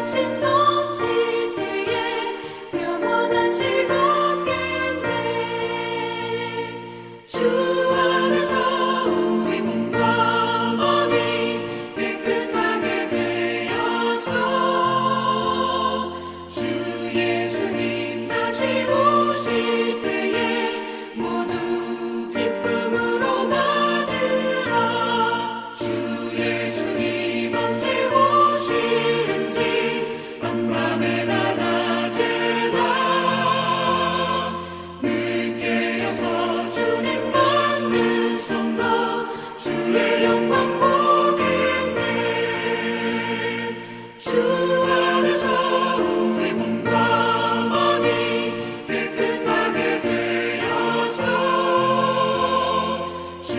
당신 넘칠 때에 영원한 식 얻겠네. 주 안에서 우리 몸과 마음이 깨끗하게 되어서 주 예수님 다시 오실 때에 모두 기쁨으로 맞으라. 주 예수님 언제 오시는지 밤밤에나 낮에나 늘 깨어서 주님 받는 성도 주의 영광 보겠네. 주 안에서 우리 몸과 마음이 깨끗하게 되어서 주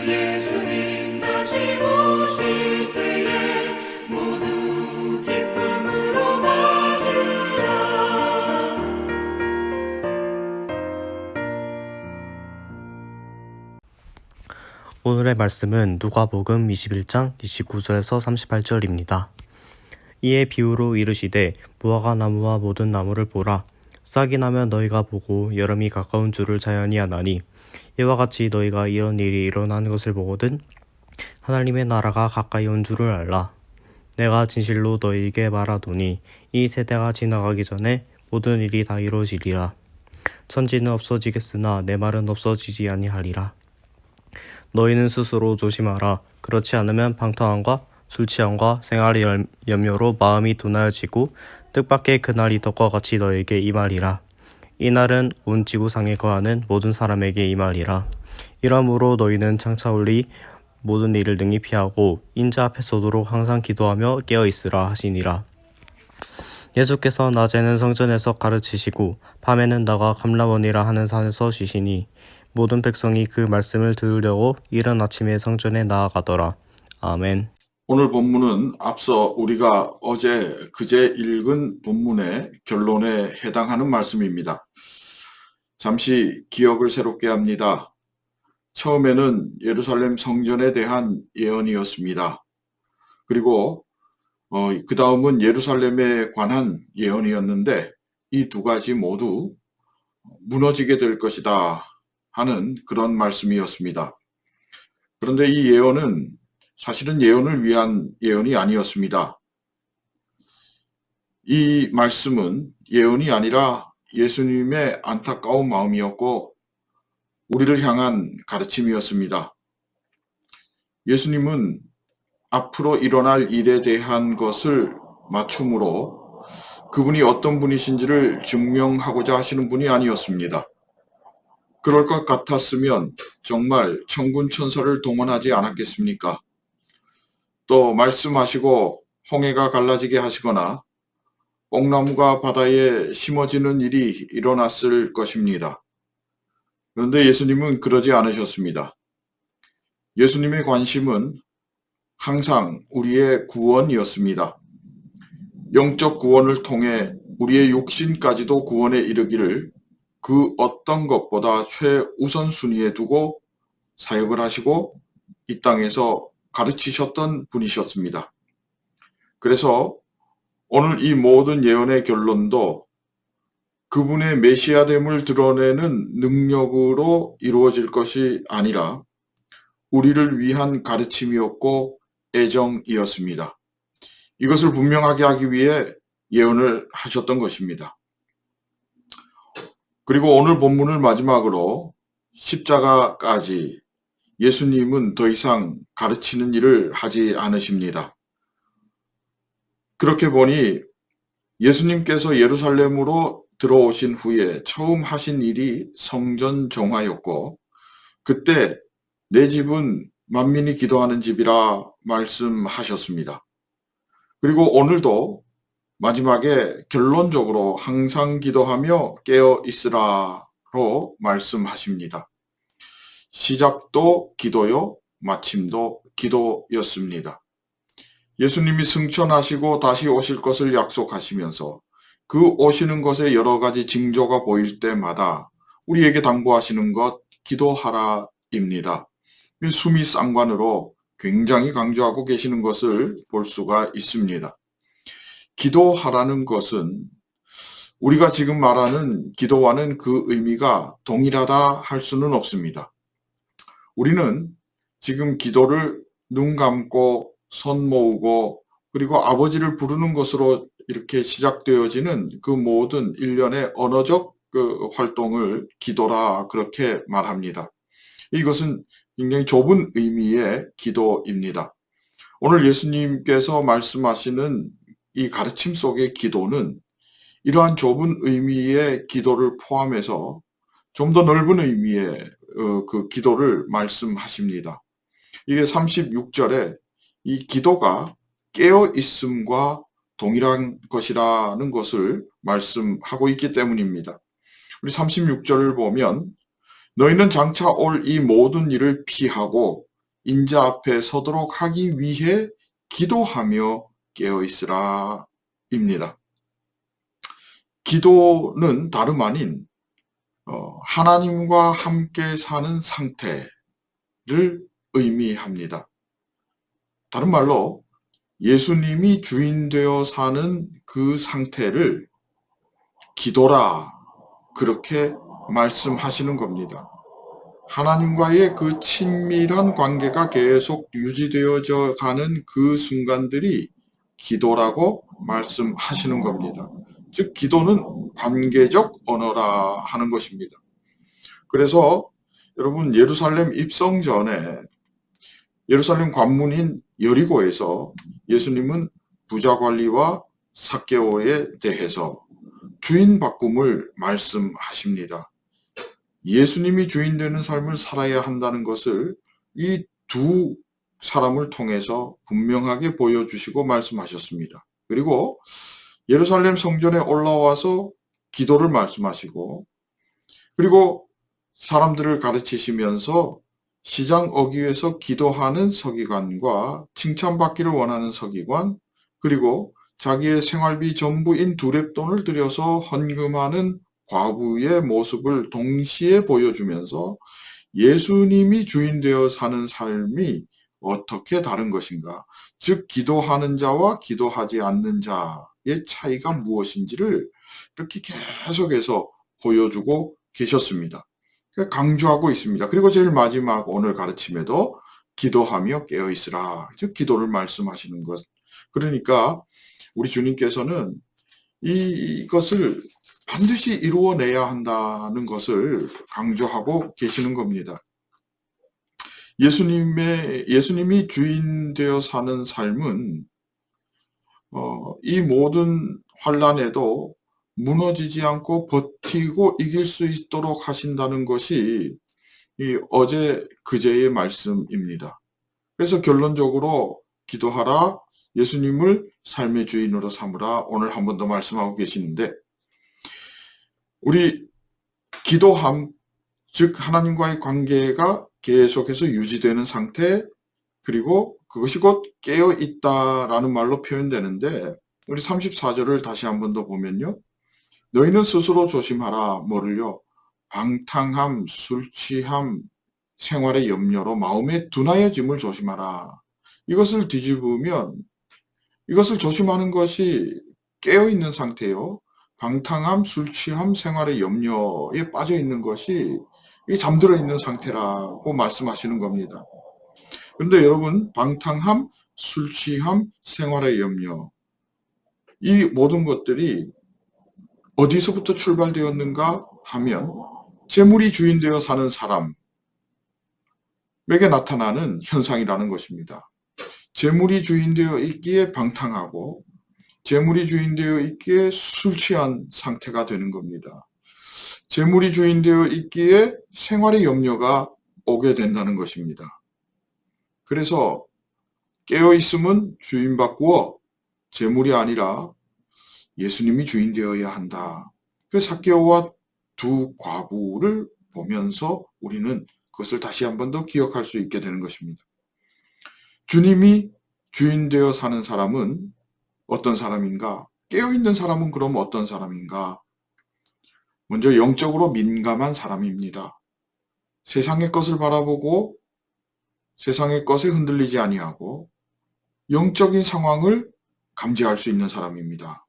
예수님 다시 오실 때에 모두 기쁨으로 맞으라. 오늘의 말씀은 누가복음 21장 29절에서 38절입니다. 이에 비유로 이르시되 무화과 나무와 모든 나무를 보라. 싹이 나면 너희가 보고 여름이 가까운 줄을 자연히 아나니 이와 같이 너희가 이런 일이 일어나는 것을 보거든 하나님의 나라가 가까이 온 줄을 알라. 내가 진실로 너희에게 말하노니 이 세대가 지나가기 전에 모든 일이 다 이루어지리라. 천지는 없어지겠으나 내 말은 없어지지 아니하리라. 너희는 스스로 조심하라. 그렇지 않으면 방탕함과 술 취함과 생활의 염려로 마음이 둔하여지고 뜻밖의 그날이 덕과 같이 너에게 임하리라. 이 날은 온 지구상에 거하는 모든 사람에게 임하리라. 이러므로 너희는 장차 올리 모든 일을 능히 피하고 인자 앞에 서도록 항상 기도하며 깨어있으라 하시니라. 예수께서 낮에는 성전에서 가르치시고 밤에는 나가 감람원이라 하는 산에서 쉬시니 모든 백성이 그 말씀을 들으려고 이른 아침에 성전에 나아가더라. 아멘. 오늘 본문은 앞서 우리가 어제 그제 읽은 본문의 결론에 해당하는 말씀입니다. 잠시 기억을 새롭게 합니다. 처음에는 예루살렘 성전에 대한 예언이었습니다. 그리고 그 다음은 예루살렘에 관한 예언이었는데 이 두 가지 모두 무너지게 될 것이다 하는 그런 말씀이었습니다. 그런데 이 예언은 사실은 예언을 위한 예언이 아니었습니다. 이 말씀은 예언이 아니라 예수님의 안타까운 마음이었고 우리를 향한 가르침이었습니다. 예수님은 앞으로 일어날 일에 대한 것을 맞춤으로 그분이 어떤 분이신지를 증명하고자 하시는 분이 아니었습니다. 그럴 것 같았으면 정말 천군 천사를 동원하지 않았겠습니까? 또 말씀하시고 홍해가 갈라지게 하시거나 뽕나무가 바다에 심어지는 일이 일어났을 것입니다. 그런데 예수님은 그러지 않으셨습니다. 예수님의 관심은 항상 우리의 구원이었습니다. 영적 구원을 통해 우리의 육신까지도 구원에 이르기를 그 어떤 것보다 최우선순위에 두고 사역을 하시고 이 땅에서 가르치셨던 분이셨습니다. 그래서 오늘 이 모든 예언의 결론도 그분의 메시아됨을 드러내는 능력으로 이루어질 것이 아니라 우리를 위한 가르침이었고 애정이었습니다. 이것을 분명하게 하기 위해 예언을 하셨던 것입니다. 그리고 오늘 본문을 마지막으로 십자가까지 예수님은 더 이상 가르치는 일을 하지 않으십니다. 그렇게 보니 예수님께서 예루살렘으로 들어오신 후에 처음 하신 일이 성전 정화였고 그때 내 집은 만민이 기도하는 집이라 말씀하셨습니다. 그리고 오늘도 마지막에 결론적으로 항상 기도하며 깨어 있으라로 말씀하십니다. 시작도 기도요, 마침도 기도였습니다. 예수님이 승천하시고 다시 오실 것을 약속하시면서 그 오시는 것에 여러 가지 징조가 보일 때마다 우리에게 당부하시는 것 기도하라입니다. 수미상관으로 굉장히 강조하고 계시는 것을 볼 수가 있습니다. 기도하라는 것은 우리가 지금 말하는 기도와는 그 의미가 동일하다 할 수는 없습니다. 우리는 지금 기도를 눈 감고 손 모으고 그리고 아버지를 부르는 것으로 이렇게 시작되어지는 그 모든 일련의 언어적 그 활동을 기도라 그렇게 말합니다. 이것은 굉장히 좁은 의미의 기도입니다. 오늘 예수님께서 말씀하시는 이 가르침 속의 기도는 이러한 좁은 의미의 기도를 포함해서 좀 더 넓은 의미의 그 기도를 말씀하십니다. 이게 36절에 이 기도가 깨어 있음과 동일한 것이라는 것을 말씀하고 있기 때문입니다. 우리 36절을 보면 너희는 장차 올 이 모든 일을 피하고 인자 앞에 서도록 하기 위해 기도하며 깨어 있으라 입니다. 기도는 다름 아닌 하나님과 함께 사는 상태를 의미합니다. 다른 말로 예수님이 주인 되어 사는 그 상태를 기도라 그렇게 말씀하시는 겁니다. 하나님과의 그 친밀한 관계가 계속 유지되어져 가는 그 순간들이 기도라고 말씀하시는 겁니다. 즉 기도는 관계적 언어라 하는 것입니다. 그래서 여러분 예루살렘 입성 전에 예루살렘 관문인 여리고에서 예수님은 부자 관리와 삭개오에 대해서 주인 바꿈을 말씀하십니다. 예수님이 주인 되는 삶을 살아야 한다는 것을 이 두 사람을 통해서 분명하게 보여주시고 말씀하셨습니다. 그리고 예루살렘 성전에 올라와서 기도를 말씀하시고 그리고 사람들을 가르치시면서 시장 어귀에서 기도하는 서기관과 칭찬받기를 원하는 서기관 그리고 자기의 생활비 전부인 두렙돈을 들여서 헌금하는 과부의 모습을 동시에 보여주면서 예수님이 주인 되어 사는 삶이 어떻게 다른 것인가, 즉 기도하는 자와 기도하지 않는 자의 차이가 무엇인지를 이렇게 계속해서 보여주고 계셨습니다. 강조하고 있습니다. 그리고 제일 마지막 오늘 가르침에도 기도하며 깨어있으라, 즉 기도를 말씀하시는 것. 그러니까 우리 주님께서는 이것을 반드시 이루어내야 한다는 것을 강조하고 계시는 겁니다. 예수님이 주인 되어 사는 삶은 이 모든 환란에도 무너지지 않고 버티고 이길 수 있도록 하신다는 것이 이 어제 그제의 말씀입니다. 그래서 결론적으로 기도하라, 예수님을 삶의 주인으로 삼으라, 오늘 한 번 더 말씀하고 계시는데, 우리 기도함, 즉 하나님과의 관계가 계속해서 유지되는 상태, 그리고 그것이 곧 깨어 있다라는 말로 표현되는데, 우리 34절을 다시 한 번 더 보면요, 너희는 스스로 조심하라. 뭐를요? 방탕함, 술 취함, 생활의 염려로 마음의 둔하여짐을 조심하라. 이것을 뒤집으면 이것을 조심하는 것이 깨어있는 상태요. 방탕함, 술 취함, 생활의 염려에 빠져 있는 것이 잠들어 있는 상태라고 말씀하시는 겁니다. 그런데 여러분, 방탕함, 술 취함, 생활의 염려, 이 모든 것들이 어디서부터 출발되었는가 하면 재물이 주인되어 사는 사람에게 나타나는 현상이라는 것입니다. 재물이 주인되어 있기에 방탕하고 재물이 주인되어 있기에 술 취한 상태가 되는 겁니다. 재물이 주인되어 있기에 생활의 염려가 오게 된다는 것입니다. 그래서 깨어있음은 주인 바꾸어 재물이 아니라 예수님이 주인 되어야 한다. 그 삭개오와 두 과부를 보면서 우리는 그것을 다시 한 번 더 기억할 수 있게 되는 것입니다. 주님이 주인 되어 사는 사람은 어떤 사람인가? 깨어있는 사람은 그럼 어떤 사람인가? 먼저 영적으로 민감한 사람입니다. 세상의 것을 바라보고 세상의 것에 흔들리지 아니하고 영적인 상황을 감지할 수 있는 사람입니다.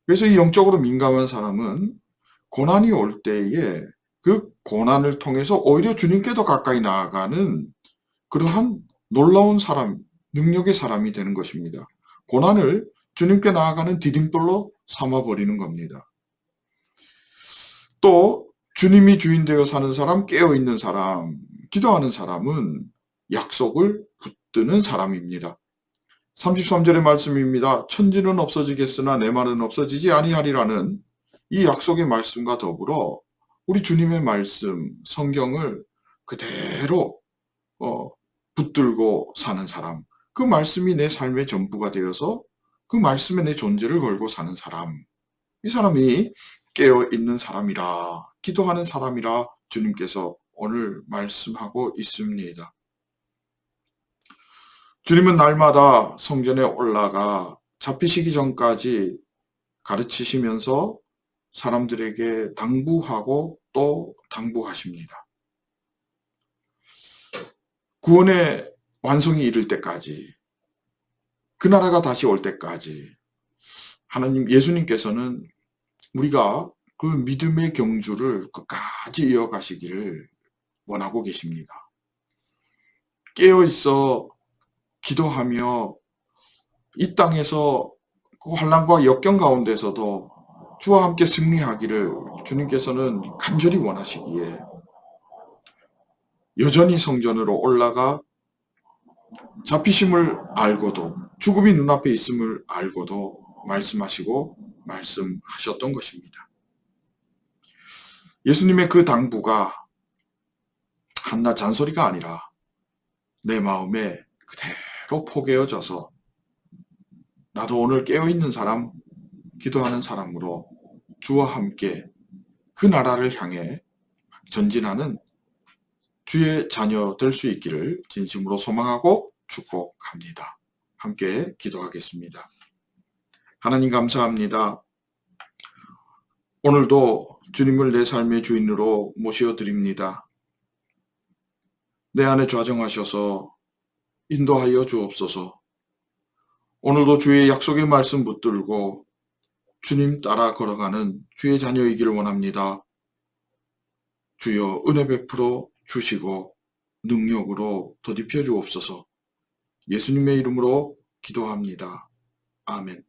그래서 이 영적으로 민감한 사람은 고난이 올 때에 그 고난을 통해서 오히려 주님께 더 가까이 나아가는 그러한 놀라운 사람, 능력의 사람이 되는 것입니다. 고난을 주님께 나아가는 디딤돌로 삼아버리는 겁니다. 또 주님이 주인 되어 사는 사람, 깨어있는 사람, 기도하는 사람은 약속을 붙드는 사람입니다. 33절의 말씀입니다. 천지는 없어지겠으나 내 말은 없어지지 아니하리라는 이 약속의 말씀과 더불어 우리 주님의 말씀, 성경을 그대로 붙들고 사는 사람, 그 말씀이 내 삶의 전부가 되어서 그 말씀에 내 존재를 걸고 사는 사람, 이 사람이 깨어있는 사람이라, 기도하는 사람이라 주님께서 오늘 말씀하고 있습니다. 주님은 날마다 성전에 올라가 잡히시기 전까지 가르치시면서 사람들에게 당부하고 또 당부하십니다. 구원의 완성이 이를 때까지, 그 나라가 다시 올 때까지 하나님, 예수님께서는 우리가 그 믿음의 경주를 끝까지 이어가시기를 원하고 계십니다. 깨어있어 기도하며 이 땅에서 그 환난과 역경 가운데서도 주와 함께 승리하기를 주님께서는 간절히 원하시기에 여전히 성전으로 올라가 잡히심을 알고도, 죽음이 눈앞에 있음을 알고도 말씀하시고 말씀하셨던 것입니다. 예수님의 그 당부가 한낱 잔소리가 아니라 내 마음에 그대로 포개어져서 나도 오늘 깨어있는 사람, 기도하는 사람으로 주와 함께 그 나라를 향해 전진하는 주의 자녀 될 수 있기를 진심으로 소망하고 축복합니다. 함께 기도하겠습니다. 하나님 감사합니다. 오늘도 주님을 내 삶의 주인으로 모셔드립니다. 내 안에 좌정하셔서 인도하여 주옵소서. 오늘도 주의 약속의 말씀 붙들고 주님 따라 걸어가는 주의 자녀이기를 원합니다. 주여 은혜 베풀어 주시고 능력으로 더딥혀 주옵소서. 예수님의 이름으로 기도합니다. 아멘.